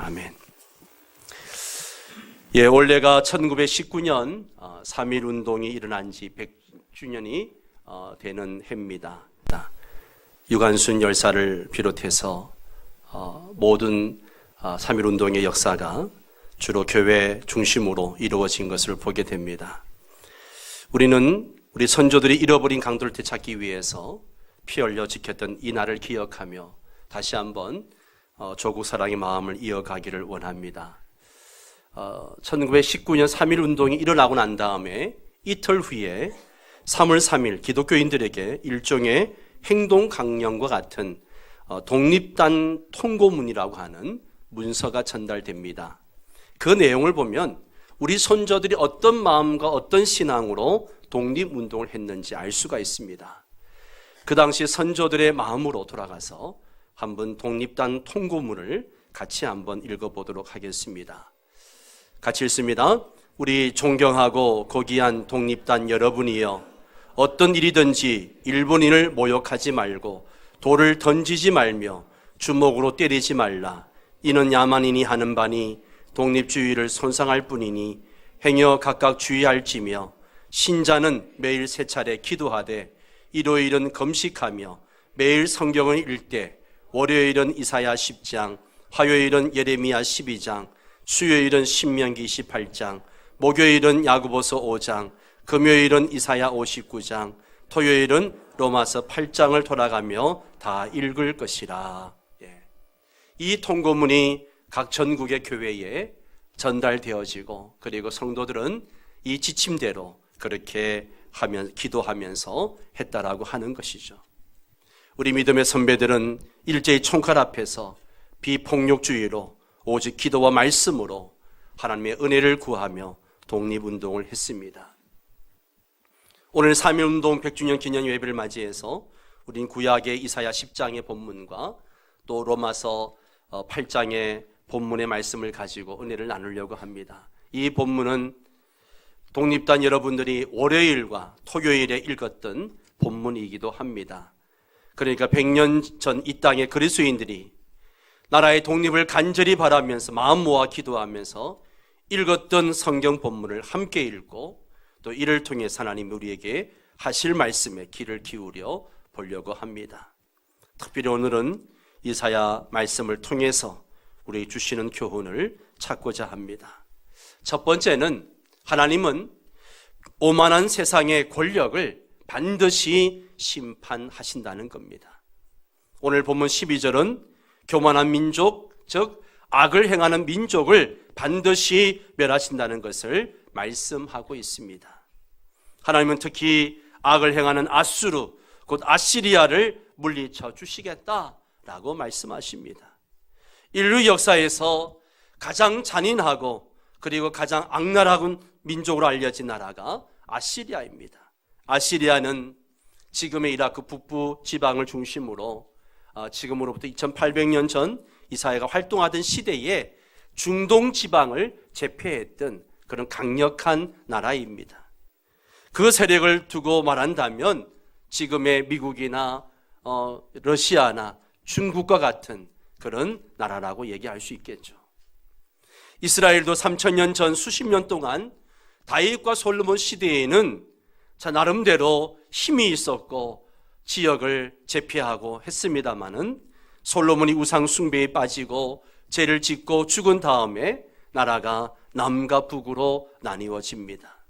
아멘. 올해가 1919년 3.1운동이 일어난 지 100주년이 되는 해입니다. 유관순 열사를 비롯해서 모든 3.1운동의 역사가 주로 교회 중심으로 이루어진 것을 보게 됩니다. 우리는 우리 선조들이 잃어버린 강도를 되찾기 위해서 피 흘려 지켰던 이 날을 기억하며 다시 한번 조국 사랑의 마음을 이어가기를 원합니다. 1919년 3.1운동이 일어나고 난 다음에 이틀 후에 3월 3일 기독교인들에게 일종의 행동 강령과 같은 독립단 통고문이라고 하는 문서가 전달됩니다. 그 내용을 보면 우리 선조들이 어떤 마음과 어떤 신앙으로 독립운동을 했는지 알 수가 있습니다. 그 당시 선조들의 마음으로 돌아가서 한번 독립단 통고문을 같이 한번 읽어보도록 하겠습니다. 같이 읽습니다. 우리 존경하고 고귀한 독립단 여러분이여, 어떤 일이든지 일본인을 모욕하지 말고 돌을 던지지 말며 주먹으로 때리지 말라. 이는 야만인이 하는 바니 독립주의를 손상할 뿐이니 행여 각각 주의할지며, 신자는 매일 세 차례 기도하되 일요일은 금식하며 매일 성경을 읽되 월요일은 이사야 10장, 화요일은 예레미야 12장, 수요일은 신명기 28장, 목요일은 야고보서 5장, 금요일은 이사야 59장, 토요일은 로마서 8장을 돌아가며 다 읽을 것이라. 이 통고문이 각 전국의 교회에 전달되어지고, 그리고 성도들은 이 지침대로 그렇게 하면 기도하면서 했다라고 하는 것이죠. 우리 믿음의 선배들은 일제히 총칼 앞에서 비폭력주의로 오직 기도와 말씀으로 하나님의 은혜를 구하며 독립운동을 했습니다. 오늘 3.1운동 100주년 기념 예배를 맞이해서 우린 구약의 이사야 10장의 본문과 또 로마서 8장의 본문의 말씀을 가지고 은혜를 나누려고 합니다. 이 본문은 독립단 여러분들이 월요일과 토요일에 읽었던 본문이기도 합니다. 그러니까 100년 전 이 땅의 그리스도인들이 나라의 독립을 간절히 바라면서 마음 모아 기도하면서 읽었던 성경 본문을 함께 읽고, 또 이를 통해서 하나님 우리에게 하실 말씀에 귀를 기울여 보려고 합니다. 특별히 오늘은 이사야 말씀을 통해서 우리 주시는 교훈을 찾고자 합니다. 첫 번째는 하나님은 오만한 세상의 권력을 반드시 심판하신다는 겁니다. 오늘 본문 12절은 교만한 민족, 즉 악을 행하는 민족을 반드시 멸하신다는 것을 말씀하고 있습니다. 하나님은 특히 악을 행하는 아수르, 곧 아시리아를 물리쳐 주시겠다라고 말씀하십니다. 인류 역사에서 가장 잔인하고 그리고 가장 악랄한 민족으로 알려진 나라가 아시리아입니다. 아시리아는 지금의 이라크 북부 지방을 중심으로 지금으로부터 2800년 전 이사야가 활동하던 시대에 중동 지방을 제패했던 그런 강력한 나라입니다. 그 세력을 두고 말한다면 지금의 미국이나 러시아나 중국과 같은 그런 나라라고 얘기할 수 있겠죠. 이스라엘도 3000년 전 수십 년 동안 다윗과 솔로몬 시대에는 나름대로 힘이 있었고 지역을 제패하고 했습니다마는 솔로몬이 우상 숭배에 빠지고 죄를 짓고 죽은 다음에 나라가 남과 북으로 나뉘어집니다.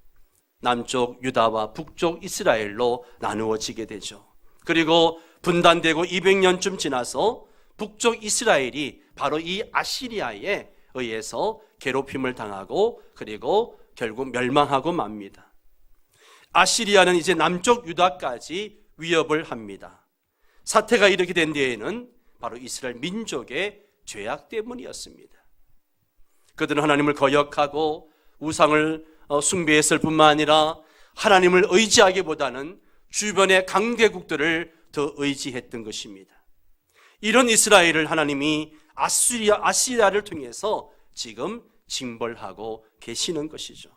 남쪽 유다와 북쪽 이스라엘로 나누어지게 되죠. 그리고 분단되고 200년쯤 지나서 북쪽 이스라엘이 바로 이 아시리아에 의해서 괴롭힘을 당하고 그리고 결국 멸망하고 맙니다. 아시리아는 이제 남쪽 유다까지 위협을 합니다. 사태가 이렇게 된 데에는 바로 이스라엘 민족의 죄악 때문이었습니다. 그들은 하나님을 거역하고 우상을 숭배했을 뿐만 아니라 하나님을 의지하기보다는 주변의 강대국들을 더 의지했던 것입니다. 이런 이스라엘을 하나님이 아시리아를 통해서 지금 징벌하고 계시는 것이죠.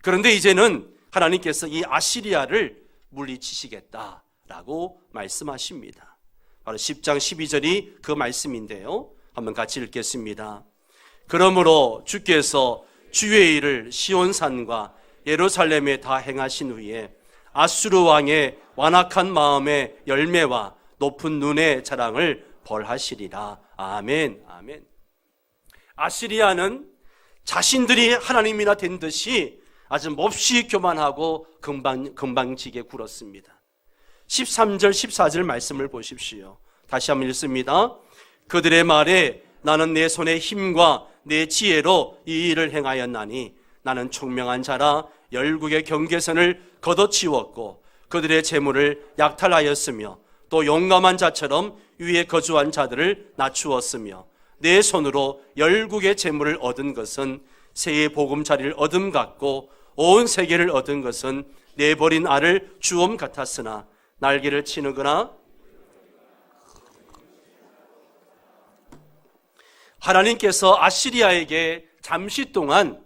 그런데 이제는 하나님께서 이 아시리아를 물리치시겠다라고 말씀하십니다. 바로 10장 12절이 그 말씀인데요. 한번 같이 읽겠습니다. 그러므로 주께서 주의 일을 시온산과 예루살렘에 다 행하신 후에 아수르 왕의 완악한 마음의 열매와 높은 눈의 자랑을 벌하시리라. 아멘. 아멘. 아시리아는 자신들이 하나님이나 된 듯이 아주 몹시 교만하고 금방지게 굴었습니다. 13절 14절 말씀을 보십시오. 다시 한번 읽습니다. 그들의 말에 나는 내 손의 힘과 내 지혜로 이 일을 행하였나니 나는 총명한 자라 열국의 경계선을 걷어치웠고 그들의 재물을 약탈하였으며 또 용감한 자처럼 위에 거주한 자들을 낮추었으며 내 손으로 열국의 재물을 얻은 것은 새의 보금자리를 얻음 같고 온 세계를 얻은 것은 내버린 알을 주엄 같았으나 날개를 치는거나 하나님께서 아시리아에게 잠시 동안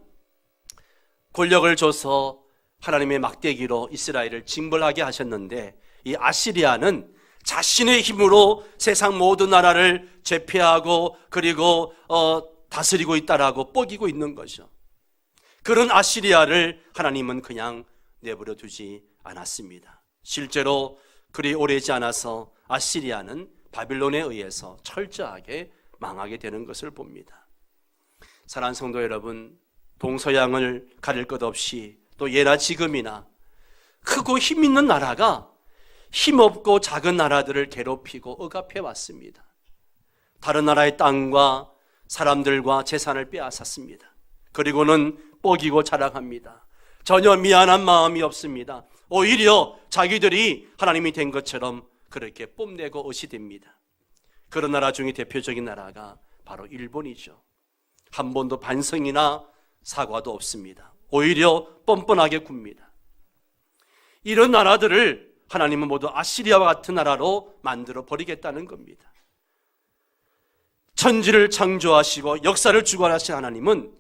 권력을 줘서 하나님의 막대기로 이스라엘을 징벌하게 하셨는데 이 아시리아는 자신의 힘으로 세상 모든 나라를 제패하고 그리고 다스리고 있다라고 뻐기고 있는 거죠. 그런 아시리아를 하나님은 그냥 내버려 두지 않았습니다. 실제로 그리 오래지 않아서 아시리아는 바빌론에 의해서 철저하게 망하게 되는 것을 봅니다. 사랑하는 성도 여러분, 동서양을 가릴 것 없이 또 예나 지금이나 크고 힘 있는 나라가 힘없고 작은 나라들을 괴롭히고 억압해 왔습니다. 다른 나라의 땅과 사람들과 재산을 빼앗았습니다. 그리고는 뻐기고 자랑합니다. 전혀 미안한 마음이 없습니다. 오히려 자기들이 하나님이 된 것처럼 그렇게 뽐내고 어시됩니다. 그런 나라 중에 대표적인 나라가 바로 일본이죠. 한 번도 반성이나 사과도 없습니다. 오히려 뻔뻔하게 굽니다. 이런 나라들을 하나님은 모두 아시리아와 같은 나라로 만들어 버리겠다는 겁니다. 천지를 창조하시고 역사를 주관하신 하나님은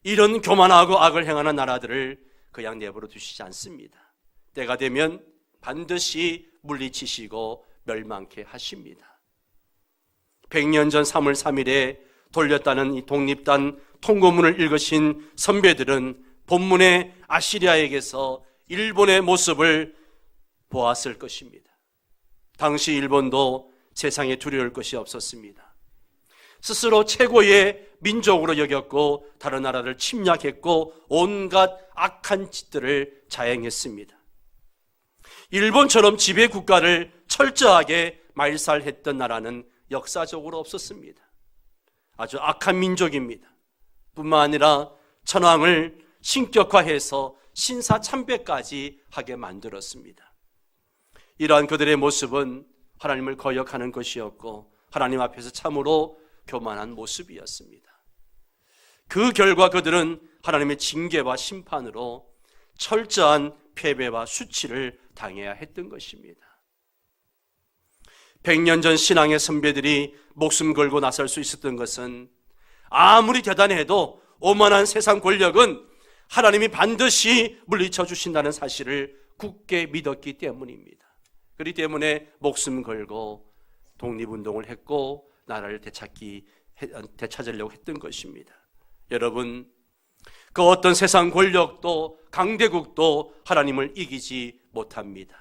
이런 교만하고 악을 행하는 나라들을 그냥 내버려 두시지 않습니다. 때가 되면 반드시 물리치시고 멸망케 하십니다. 100년 전 3월 3일에 돌렸다는 이 독립단 통고문을 읽으신 선배들은 본문의 아시리아에게서 일본의 모습을 보았을 것입니다. 당시 일본도 세상에 두려울 것이 없었습니다. 스스로 최고의 민족으로 여겼고 다른 나라를 침략했고 온갖 악한 짓들을 자행했습니다. 일본처럼 지배 국가를 철저하게 말살했던 나라는 역사적으로 없었습니다. 아주 악한 민족입니다. 뿐만 아니라 천황을 신격화해서 신사참배까지 하게 만들었습니다. 이러한 그들의 모습은 하나님을 거역하는 것이었고 하나님 앞에서 참으로 교만한 모습이었습니다. 그 결과 그들은 하나님의 징계와 심판으로 철저한 패배와 수치를 당해야 했던 것입니다. 100년 전 신앙의 선배들이 목숨 걸고 나설 수 있었던 것은 아무리 대단해도 오만한 세상 권력은 하나님이 반드시 물리쳐 주신다는 사실을 굳게 믿었기 때문입니다. 그렇기 때문에 목숨 걸고 독립운동을 했고 나라를 되찾으려고 했던 것입니다. 여러분, 그 어떤 세상 권력도 강대국도 하나님을 이기지 못합니다.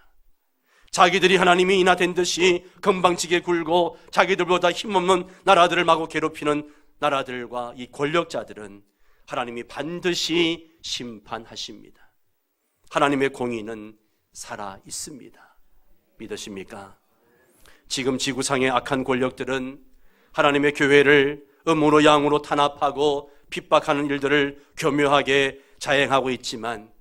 자기들이 하나님이 인하된 듯이 건방지게 굴고 자기들보다 힘없는 나라들을 마구 괴롭히는 나라들과 이 권력자들은 하나님이 반드시 심판하십니다. 하나님의 공의는 살아 있습니다. 믿으십니까? 지금 지구상의 악한 권력들은 하나님의 교회를 음으로 양으로 탄압하고 핍박하는 일들을 교묘하게 자행하고 있지만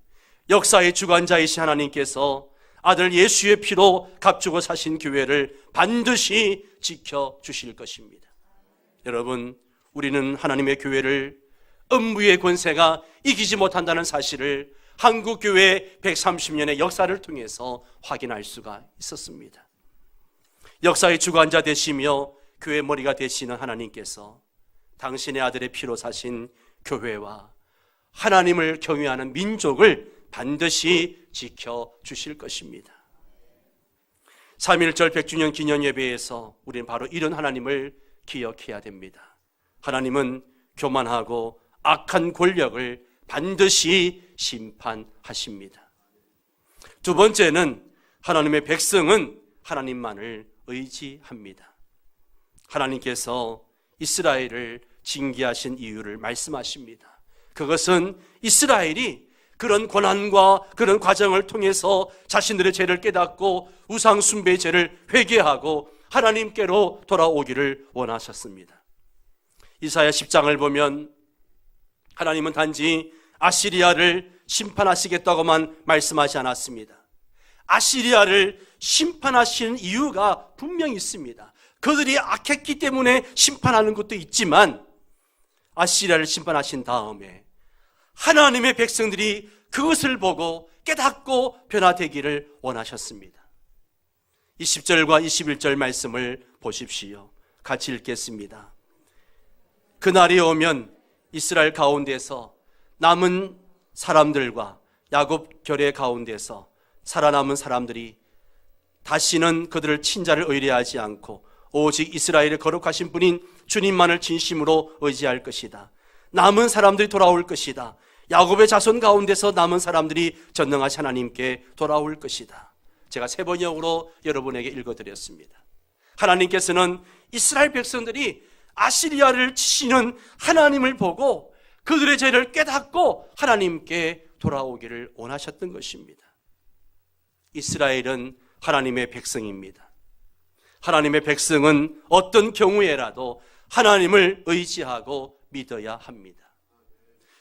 역사의 주관자이신 하나님께서 아들 예수의 피로 값주고 사신 교회를 반드시 지켜주실 것입니다. 여러분, 우리는 하나님의 교회를 음부의 권세가 이기지 못한다는 사실을 한국교회 130년의 역사를 통해서 확인할 수가 있었습니다. 역사의 주관자 되시며 교회 머리가 되시는 하나님께서 당신의 아들의 피로 사신 교회와 하나님을 경외하는 민족을 반드시 지켜주실 것입니다. 3.1절 100주년 기념 예배에서 우리는 바로 이런 하나님을 기억해야 됩니다. 하나님은 교만하고 악한 권력을 반드시 심판하십니다. 두 번째는 하나님의 백성은 하나님만을 의지합니다. 하나님께서 이스라엘을 징계하신 이유를 말씀하십니다. 그것은 이스라엘이 그런 고난과 그런 과정을 통해서 자신들의 죄를 깨닫고 우상 숭배의 죄를 회개하고 하나님께로 돌아오기를 원하셨습니다. 이사야 10장을 보면 하나님은 단지 아시리아를 심판하시겠다고만 말씀하지 않았습니다. 아시리아를 심판하시는 이유가 분명히 있습니다. 그들이 악했기 때문에 심판하는 것도 있지만 아시리아를 심판하신 다음에 하나님의 백성들이 그것을 보고 깨닫고 변화되기를 원하셨습니다. 20절과 21절 말씀을 보십시오. 같이 읽겠습니다. 그날이 오면 이스라엘 가운데서 남은 사람들과 야곱 결의 가운데서 살아남은 사람들이 다시는 그들을 친자를 의뢰하지 않고 오직 이스라엘의 거룩하신 분인 주님만을 진심으로 의지할 것이다. 남은 사람들이 돌아올 것이다. 야곱의 자손 가운데서 남은 사람들이 전능하신 하나님께 돌아올 것이다. 제가 세 번역으로 여러분에게 읽어드렸습니다. 하나님께서는 이스라엘 백성들이 아시리아를 치시는 하나님을 보고 그들의 죄를 깨닫고 하나님께 돌아오기를 원하셨던 것입니다. 이스라엘은 하나님의 백성입니다. 하나님의 백성은 어떤 경우에라도 하나님을 의지하고 믿어야 합니다.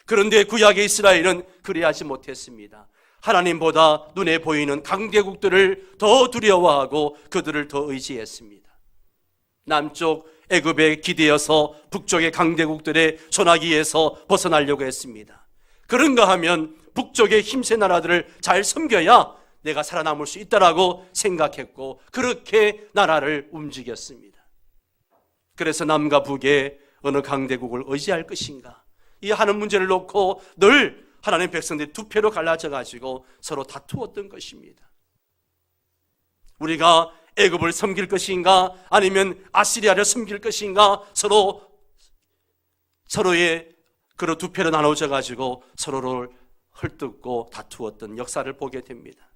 그런데 구약의 이스라엘은 그리하지 못했습니다. 하나님보다 눈에 보이는 강대국들을 더 두려워하고 그들을 더 의지했습니다. 남쪽 애굽에 기대어서 북쪽의 강대국들의 손아귀에서 벗어나려고 했습니다. 그런가 하면 북쪽의 힘센 나라들을 잘 섬겨야 내가 살아남을 수 있다라고 생각했고 그렇게 나라를 움직였습니다. 그래서 남과 북의 어느 강대국을 의지할 것인가, 이 하는 문제를 놓고 늘 하나님 백성들이 두 패로 갈라져 가지고 서로 다투었던 것입니다. 우리가 애굽을 섬길 것인가 아니면 아시리아를 섬길 것인가, 서로의 그런 두 패로 나눠져 가지고 서로를 헐뜯고 다투었던 역사를 보게 됩니다.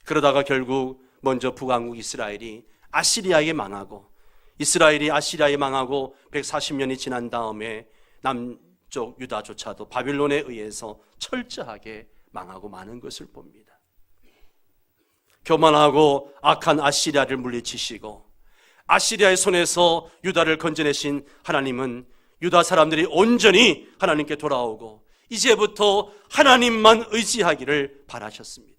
그러다가 결국 먼저 북왕국 이스라엘이 아시리아에 망하고, 이스라엘이 아시리아에 망하고 140년이 지난 다음에 남쪽 유다조차도 바빌론에 의해서 철저하게 망하고 마는 것을 봅니다. 교만하고 악한 아시리아를 물리치시고 아시리아의 손에서 유다를 건져내신 하나님은 유다 사람들이 온전히 하나님께 돌아오고 이제부터 하나님만 의지하기를 바라셨습니다.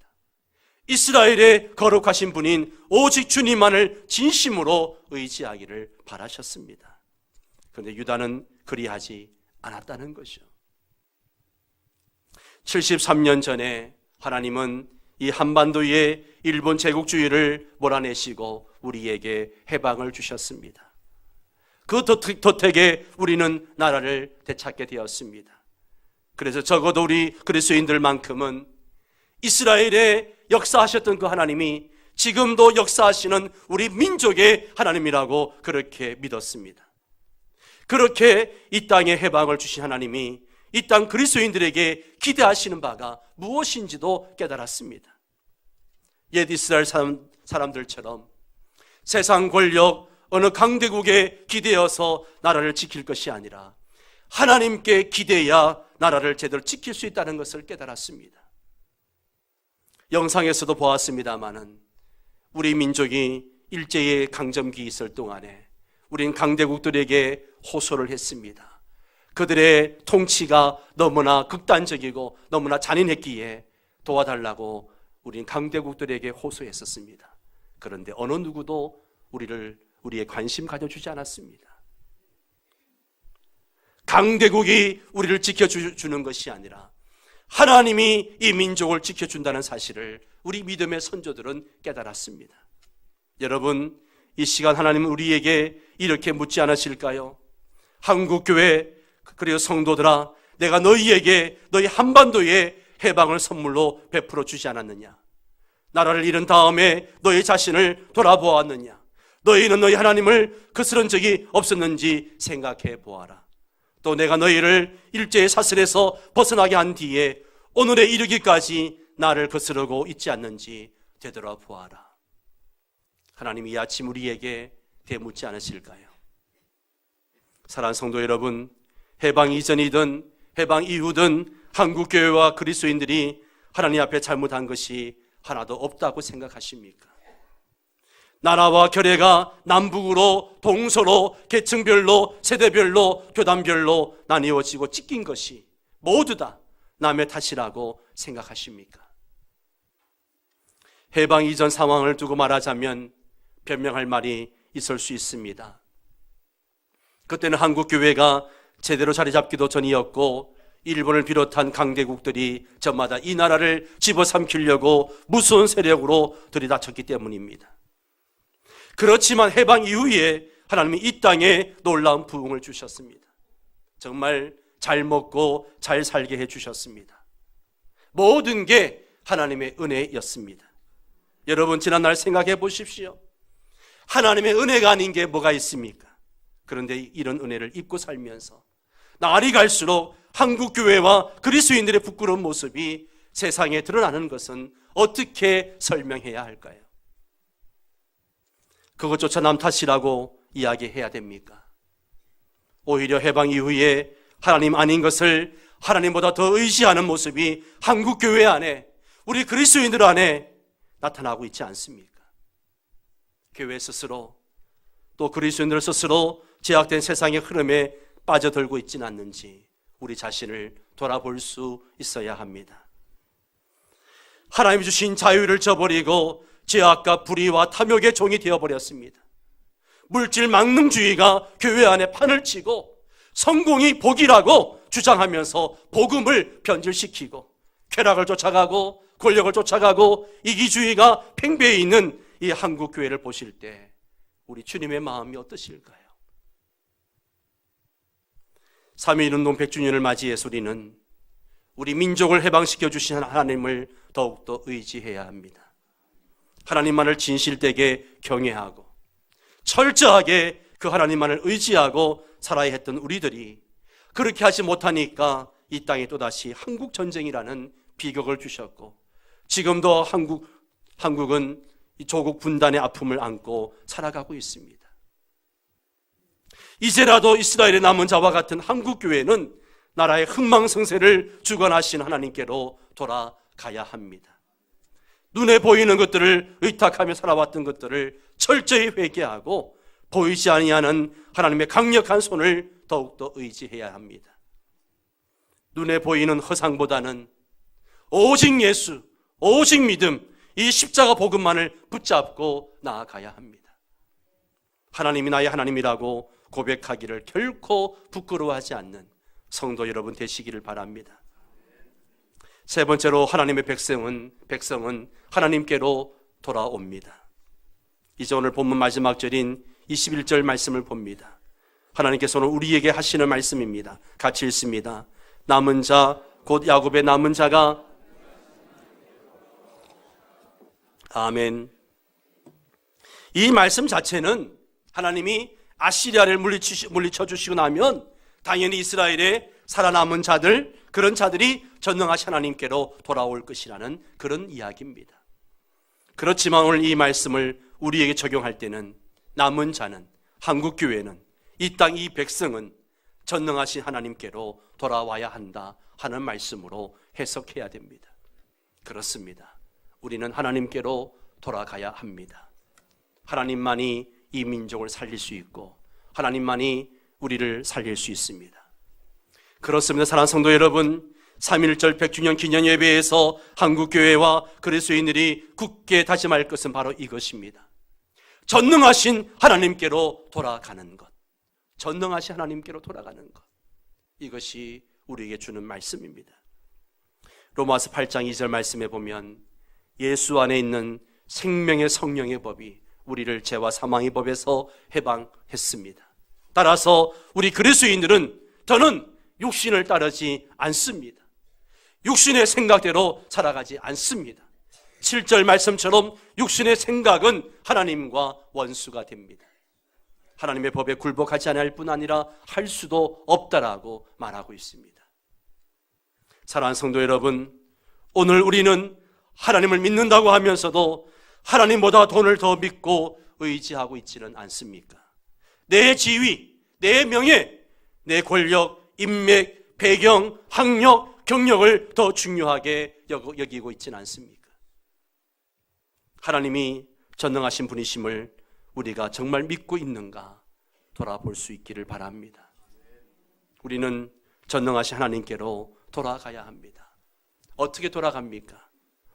이스라엘의 거룩하신 분인 오직 주님만을 진심으로 의지하기를 바라셨습니다. 그런데 유다는 그리하지 않았다는 것이죠. 73년 전에 하나님은 이 한반도의 일본 제국주의를 몰아내시고 우리에게 해방을 주셨습니다. 그 덕택에 우리는 나라를 되찾게 되었습니다. 그래서 적어도 우리 그리스도인들만큼은 이스라엘에 역사하셨던 그 하나님이 지금도 역사하시는 우리 민족의 하나님이라고 그렇게 믿었습니다. 그렇게 이 땅에 해방을 주신 하나님이 이 땅 그리스도인들에게 기대하시는 바가 무엇인지도 깨달았습니다. 옛 이스라엘 사람들처럼 세상 권력 어느 강대국에 기대어서 나라를 지킬 것이 아니라 하나님께 기대야 나라를 제대로 지킬 수 있다는 것을 깨달았습니다. 영상에서도 보았습니다마는 우리 민족이 일제의 강점기 있을 동안에 우린 강대국들에게 호소를 했습니다. 그들의 통치가 너무나 극단적이고 너무나 잔인했기에 도와달라고 우린 강대국들에게 호소했었습니다. 그런데 어느 누구도 우리의 관심 가져주지 않았습니다. 강대국이 우리를 지켜주는 것이 아니라 하나님이 이 민족을 지켜준다는 사실을 우리 믿음의 선조들은 깨달았습니다. 여러분, 이 시간 하나님은 우리에게 이렇게 묻지 않으실까요? 한국교회 그리고 성도들아, 내가 너희 한반도에 해방을 선물로 베풀어 주지 않았느냐? 나라를 잃은 다음에 너희 자신을 돌아보았느냐? 너희는 너희 하나님을 거스른 적이 없었는지 생각해 보아라. 또 내가 너희를 일제의 사슬에서 벗어나게 한 뒤에 오늘에 이르기까지 나를 거스르고 있지 않는지 되돌아보아라. 하나님이 이 아침 우리에게 되묻지 않으실까요? 사랑하는 성도 여러분, 해방 이전이든 해방 이후든 한국교회와 그리스도인들이 하나님 앞에 잘못한 것이 하나도 없다고 생각하십니까? 나라와 결례가 남북으로 동서로 계층별로 세대별로 교단별로 나뉘어지고 찢긴 것이 모두 다 남의 탓이라고 생각하십니까? 해방 이전 상황을 두고 말하자면 변명할 말이 있을 수 있습니다. 그때는 한국교회가 제대로 자리 잡기도 전이었고 일본을 비롯한 강대국들이 저마다 이 나라를 집어삼키려고 무서운 세력으로 들이닥쳤기 때문입니다. 그렇지만 해방 이후에 하나님이 이 땅에 놀라운 부흥을 주셨습니다. 정말 잘 먹고 잘 살게 해주셨습니다. 모든 게 하나님의 은혜였습니다. 여러분 지난날 생각해 보십시오. 하나님의 은혜가 아닌 게 뭐가 있습니까? 그런데 이런 은혜를 입고 살면서 날이 갈수록 한국교회와 그리스도인들의 부끄러운 모습이 세상에 드러나는 것은 어떻게 설명해야 할까요? 그것조차 남 탓이라고 이야기해야 됩니까? 오히려 해방 이후에 하나님 아닌 것을 하나님보다 더 의지하는 모습이 한국교회 안에 우리 그리스도인들 안에 나타나고 있지 않습니까? 교회 스스로 또 그리스도인들 스스로 제약된 세상의 흐름에 빠져들고 있지는 않는지 우리 자신을 돌아볼 수 있어야 합니다. 하나님이 주신 자유를 저버리고 죄악과 불의와 탐욕의 종이 되어버렸습니다. 물질 망능주의가 교회 안에 판을 치고 성공이 복이라고 주장하면서 복음을 변질시키고 쾌락을 쫓아가고 권력을 쫓아가고 이기주의가 팽배해 있는 이 한국교회를 보실 때 우리 주님의 마음이 어떠실까요? 3.1운동 100주년을 맞이해서 우리는 우리 민족을 해방시켜 주신 하나님을 더욱더 의지해야 합니다. 하나님만을 진실되게 경외하고 철저하게 그 하나님만을 의지하고 살아야 했던 우리들이 그렇게 하지 못하니까 이 땅에 또다시 한국전쟁이라는 비극을 주셨고 지금도 한국은 이 조국 분단의 아픔을 안고 살아가고 있습니다. 이제라도 이스라엘의 남은 자와 같은 한국교회는 나라의 흥망성쇠를 주관하신 하나님께로 돌아가야 합니다. 눈에 보이는 것들을 의탁하며 살아왔던 것들을 철저히 회개하고 보이지 아니하는 하나님의 강력한 손을 더욱더 의지해야 합니다. 눈에 보이는 허상보다는 오직 예수, 오직 믿음, 이 십자가 복음만을 붙잡고 나아가야 합니다. 하나님이 나의 하나님이라고 고백하기를 결코 부끄러워하지 않는 성도 여러분 되시기를 바랍니다. 세 번째로 하나님의 백성은 하나님께로 돌아옵니다. 이제 오늘 본문 마지막 절인 21절 말씀을 봅니다. 하나님께서는 우리에게 하시는 말씀입니다. 같이 읽습니다. 남은 자, 곧 야곱의 남은 자가 아멘. 이 말씀 자체는 하나님이 아시리아를 물리쳐 주시고 나면 당연히 이스라엘의 살아남은 자들, 그런 자들이 전능하신 하나님께로 돌아올 것이라는 그런 이야기입니다. 그렇지만 오늘 이 말씀을 우리에게 적용할 때는 남은 자는, 한국교회는, 이 땅 이 백성은 전능하신 하나님께로 돌아와야 한다 하는 말씀으로 해석해야 됩니다. 그렇습니다. 우리는 하나님께로 돌아가야 합니다. 하나님만이 이 민족을 살릴 수 있고 하나님만이 우리를 살릴 수 있습니다. 그렇습니다. 사랑하는 성도 여러분, 3.1절 100주년 기념 예배에서 한국교회와 그리스도인들이 굳게 다짐할 것은 바로 이것입니다. 전능하신 하나님께로 돌아가는 것, 전능하신 하나님께로 돌아가는 것, 이것이 우리에게 주는 말씀입니다. 로마서 8장 2절 말씀에 보면 예수 안에 있는 생명의 성령의 법이 우리를 죄와 사망의 법에서 해방했습니다. 따라서 우리 그리스도인들은 더는 육신을 따르지 않습니다. 육신의 생각대로 살아가지 않습니다. 7절 말씀처럼 육신의 생각은 하나님과 원수가 됩니다. 하나님의 법에 굴복하지 않을 뿐 아니라 할 수도 없다라고 말하고 있습니다. 사랑하는 성도 여러분, 오늘 우리는 하나님을 믿는다고 하면서도 하나님보다 돈을 더 믿고 의지하고 있지는 않습니까? 내 지위, 내 명예, 내 권력, 인맥, 배경, 학력, 경력을 더 중요하게 여기고 있지는 않습니까? 하나님이 전능하신 분이심을 우리가 정말 믿고 있는가 돌아볼 수 있기를 바랍니다. 우리는 전능하신 하나님께로 돌아가야 합니다. 어떻게 돌아갑니까?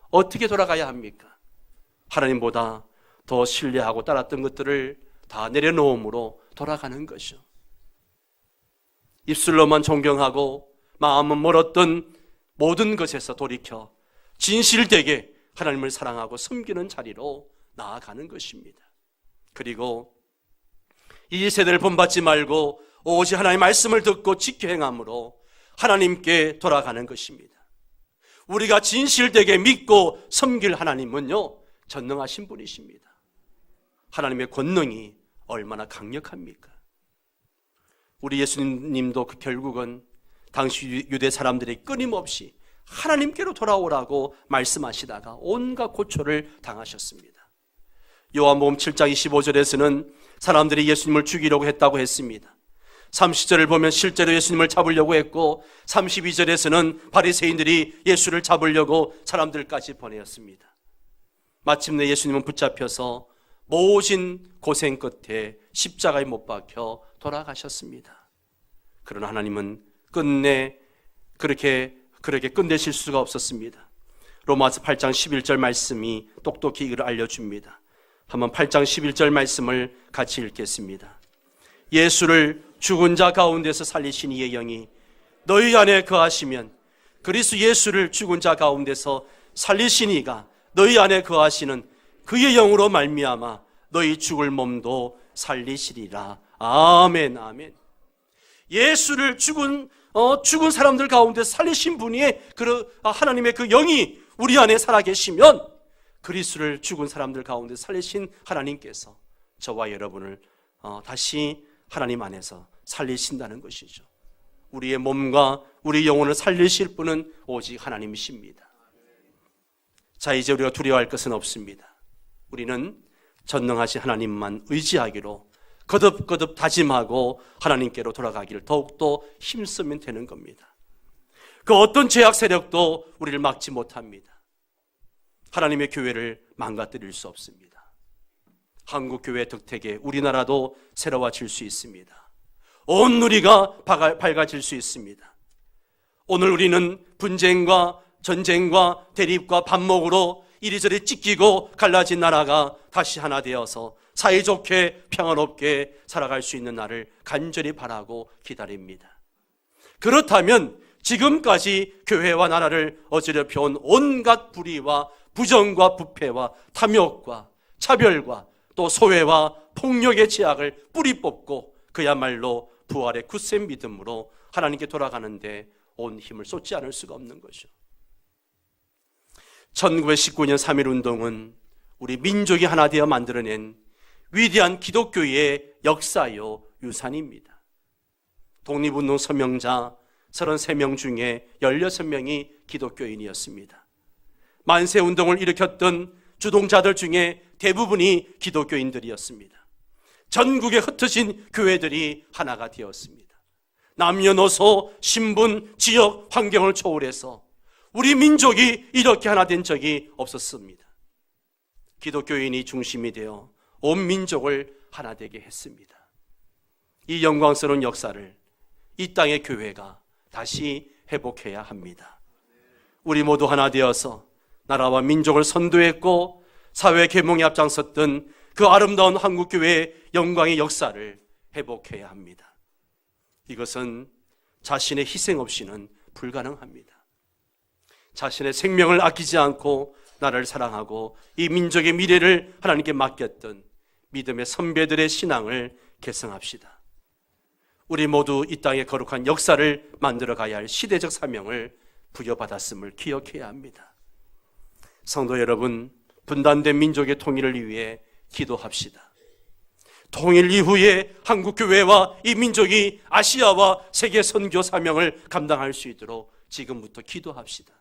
어떻게 돌아가야 합니까? 하나님보다 더 신뢰하고 따랐던 것들을 다 내려놓음으로 돌아가는 것이죠. 입술로만 존경하고 마음은 멀었던 모든 것에서 돌이켜 진실되게 하나님을 사랑하고 섬기는 자리로 나아가는 것입니다. 그리고 이 세대를 본받지 말고 오직 하나님의 말씀을 듣고 지켜 행함으로 하나님께 돌아가는 것입니다. 우리가 진실되게 믿고 섬길 하나님은요, 전능하신 분이십니다. 하나님의 권능이 얼마나 강력합니까? 우리 예수님도 결국은 당시 유대 사람들이 끊임없이 하나님께로 돌아오라고 말씀하시다가 온갖 고초를 당하셨습니다. 요한복음 7장 25절에서는 사람들이 예수님을 죽이려고 했다고 했습니다. 30절을 보면 실제로 예수님을 잡으려고 했고 32절에서는 바리새인들이 예수를 잡으려고 사람들까지 보내었습니다. 마침내 예수님은 붙잡혀서 모진 고생 끝에 십자가에 못 박혀 돌아가셨습니다. 그러나 하나님은 끝내 그렇게 끝내실 수가 없었습니다. 로마서 8장 11절 말씀이 똑똑히 이걸 알려줍니다. 한번 8장 11절 말씀을 같이 읽겠습니다. 예수를 죽은 자 가운데서 살리신 이의 영이 너희 안에 거하시면 그리스도 예수를 죽은 자 가운데서 살리신 이가 너희 안에 거하시는 그의 영으로 말미암아 너희 죽을 몸도 살리시리라. 아멘, 아멘. 예수를 죽은 사람들 가운데 살리신 분이 하나님의 그 영이 우리 안에 살아계시면 그리스도를 죽은 사람들 가운데 살리신 하나님께서 저와 여러분을 다시 하나님 안에서 살리신다는 것이죠. 우리의 몸과 우리 영혼을 살리실 분은 오직 하나님이십니다. 자, 이제 우리가 두려워할 것은 없습니다. 우리는 전능하신 하나님만 의지하기로 거듭거듭 다짐하고 하나님께로 돌아가기를 더욱더 힘쓰면 되는 겁니다. 그 어떤 죄악 세력도 우리를 막지 못합니다. 하나님의 교회를 망가뜨릴 수 없습니다. 한국교회 덕택에 우리나라도 새로워질 수 있습니다. 온 누리가 밝아질 수 있습니다. 오늘 우리는 분쟁과 전쟁과 대립과 반목으로 이리저리 찢기고 갈라진 나라가 다시 하나 되어서 사이좋게 평화롭게 살아갈 수 있는 날을 간절히 바라고 기다립니다. 그렇다면 지금까지 교회와 나라를 어지럽혀온 온갖 불의와 부정과 부패와 탐욕과 차별과 또 소외와 폭력의 죄악을 뿌리 뽑고 그야말로 부활의 굳센 믿음으로 하나님께 돌아가는데 온 힘을 쏟지 않을 수가 없는 것이죠. 1919년 3.1운동은 우리 민족이 하나 되어 만들어낸 위대한 기독교의 역사요 유산입니다. 독립운동 서명자 33명 중에 16명이 기독교인이었습니다. 만세운동을 일으켰던 주동자들 중에 대부분이 기독교인들이었습니다. 전국에 흩어진 교회들이 하나가 되었습니다. 남녀노소, 신분, 지역, 환경을 초월해서 우리 민족이 이렇게 하나 된 적이 없었습니다. 기독교인이 중심이 되어 온 민족을 하나 되게 했습니다. 이 영광스러운 역사를 이 땅의 교회가 다시 회복해야 합니다. 우리 모두 하나 되어서 나라와 민족을 선도했고 사회 계몽에 앞장섰던 그 아름다운 한국교회의 영광의 역사를 회복해야 합니다. 이것은 자신의 희생 없이는 불가능합니다. 자신의 생명을 아끼지 않고 나라를 사랑하고 이 민족의 미래를 하나님께 맡겼던 믿음의 선배들의 신앙을 계승합시다. 우리 모두 이 땅의 거룩한 역사를 만들어가야 할 시대적 사명을 부여받았음을 기억해야 합니다. 성도 여러분, 분단된 민족의 통일을 위해 기도합시다. 통일 이후에 한국교회와 이 민족이 아시아와 세계 선교 사명을 감당할 수 있도록 지금부터 기도합시다.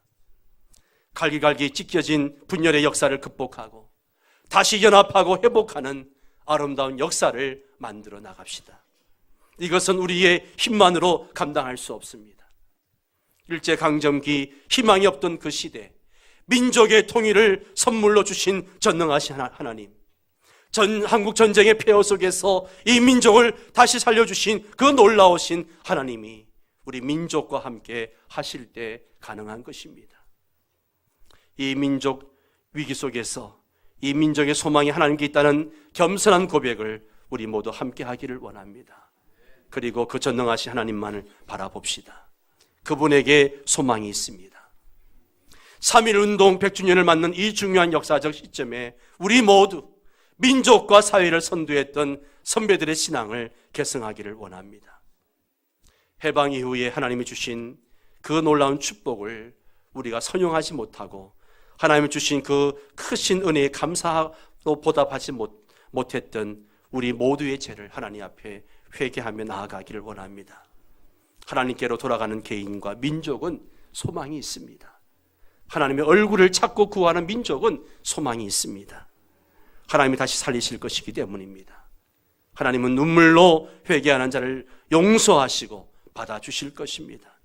갈기갈기 찢겨진 분열의 역사를 극복하고 다시 연합하고 회복하는 아름다운 역사를 만들어 나갑시다. 이것은 우리의 힘만으로 감당할 수 없습니다. 일제강점기 희망이 없던 그 시대, 민족의 통일을 선물로 주신 전능하신 하나님, 한국 전쟁의 폐허 속에서 이 민족을 다시 살려주신 그 놀라우신 하나님이 우리 민족과 함께 하실 때 가능한 것입니다. 이 민족 위기 속에서 이 민족의 소망이 하나님께 있다는 겸손한 고백을 우리 모두 함께 하기를 원합니다. 그리고 그 전능하신 하나님만을 바라봅시다. 그분에게 소망이 있습니다. 3.1운동 100주년을 맞는 이 중요한 역사적 시점에 우리 모두 민족과 사회를 선도했던 선배들의 신앙을 계승하기를 원합니다. 해방 이후에 하나님이 주신 그 놀라운 축복을 우리가 선용하지 못하고 하나님이 주신 그 크신 은혜에 감사하고 보답하지 못했던 우리 모두의 죄를 하나님 앞에 회개하며 나아가기를 원합니다. 하나님께로 돌아가는 개인과 민족은 소망이 있습니다. 하나님의 얼굴을 찾고 구하는 민족은 소망이 있습니다. 하나님이 다시 살리실 것이기 때문입니다. 하나님은 눈물로 회개하는 자를 용서하시고 받아주실 것입니다.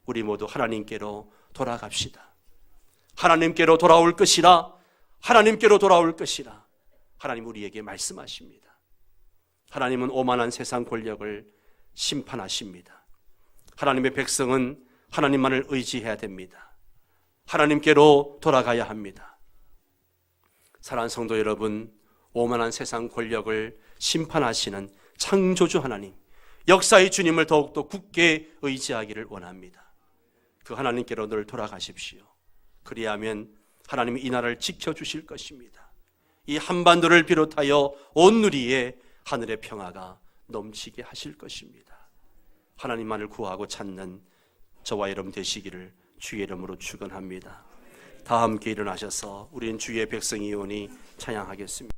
우리 모두 하나님께로 돌아갑시다. 하나님께로 돌아올 것이라, 하나님께로 돌아올 것이라 하나님 우리에게 말씀하십니다. 하나님은 오만한 세상 권력을 심판하십니다. 하나님의 백성은 하나님만을 의지해야 됩니다. 하나님께로 돌아가야 합니다. 사랑하는 성도 여러분, 오만한 세상 권력을 심판하시는 창조주 하나님, 역사의 주님을 더욱더 굳게 의지하기를 원합니다. 그 하나님께로 늘 돌아가십시오. 그리하면 하나님이 이 나라를 지켜주실 것입니다. 이 한반도를 비롯하여 온 누리에 하늘의 평화가 넘치게 하실 것입니다. 하나님만을 구하고 찾는 저와 여러분 되시기를 주의 이름으로 축원합니다. 다 함께 일어나셔서 우리는 주의 백성이오니 찬양하겠습니다.